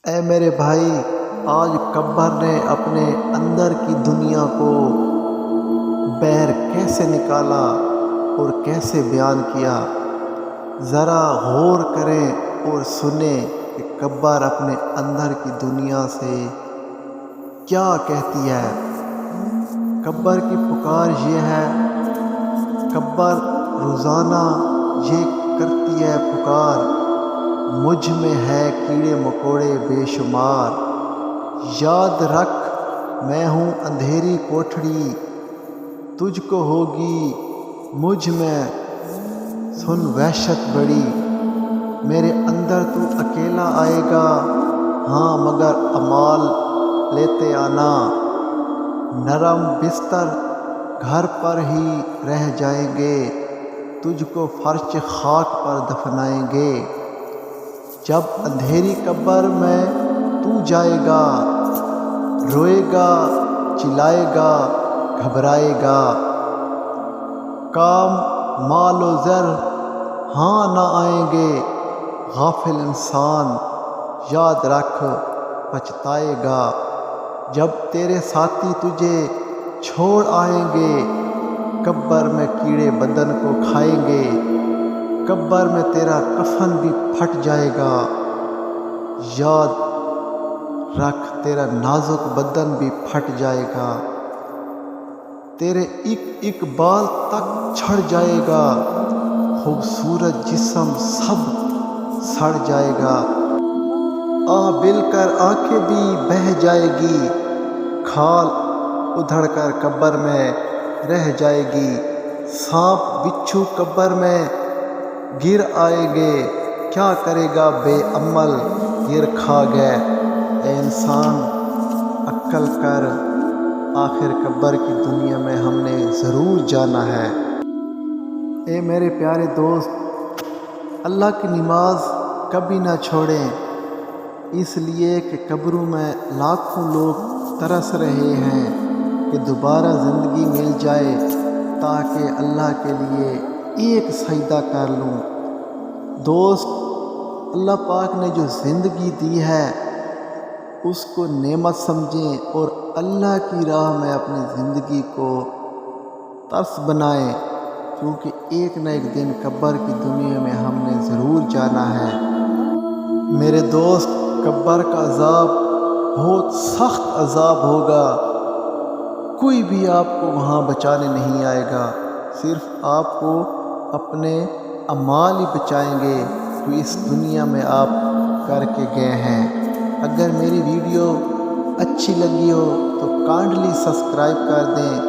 اے میرے بھائی، آج قبر نے اپنے اندر کی دنیا کو باہر کیسے نکالا اور کیسے بیان کیا، ذرا غور کریں اور سنیں کہ قبر اپنے اندر کی دنیا سے کیا کہتی ہے۔ قبر کی پکار یہ ہے، قبر روزانہ یہ کرتی ہے پکار، مجھ میں ہے کیڑے مکوڑے بے شمار، یاد رکھ میں ہوں اندھیری کوٹھڑی، تجھ کو ہوگی مجھ میں سن وحشت بڑی، میرے اندر تو اکیلا آئے گا، ہاں مگر اعمال لیتے آنا، نرم بستر گھر پر ہی رہ جائیں گے، تجھ کو فرش خاک پر دفنائیں گے، جب اندھیری قبر میں تو جائے گا، روئے گا چلائے گا گھبرائے گا، کام مال و زر ہاں نہ آئیں گے، غافل انسان یاد رکھ پچھتائے گا، جب تیرے ساتھی تجھے چھوڑ آئیں گے، قبر میں کیڑے بدن کو کھائیں گے، قبر میں تیرا کفن بھی پھٹ جائے گا، یاد رکھ تیرا نازک بدن بھی پھٹ جائے گا، تیرے ایک ایک بال تک چھڑ جائے گا، خوبصورت جسم سب سڑ جائے گا، بل کر آنکھیں بھی بہہ جائے گی، کھال ادھڑ کر قبر میں رہ جائے گی، سانپ بچھو قبر میں گر آئیں گے، کیا کرے گا بے عمل گر کھا گئے، اے انسان عقل کر، آخر قبر کی دنیا میں ہم نے ضرور جانا ہے۔ اے میرے پیارے دوست، اللہ کی نماز کبھی نہ چھوڑیں، اس لیے کہ قبروں میں لاکھوں لوگ ترس رہے ہیں کہ دوبارہ زندگی مل جائے تاکہ اللہ کے لیے ایک سجدہ کر لوں۔ دوست، اللہ پاک نے جو زندگی دی ہے اس کو نعمت سمجھیں اور اللہ کی راہ میں اپنی زندگی کو طرز بنائیں، کیونکہ ایک نہ ایک دن قبر کی دنیا میں ہم نے ضرور جانا ہے۔ میرے دوست، قبر کا عذاب بہت سخت عذاب ہوگا، کوئی بھی آپ کو وہاں بچانے نہیں آئے گا، صرف آپ کو اپنے اعمال ہی بچائیں گے جو اس دنیا میں آپ کر کے گئے ہیں۔ اگر میری ویڈیو اچھی لگی ہو تو کائنڈلی سبسکرائب کر دیں۔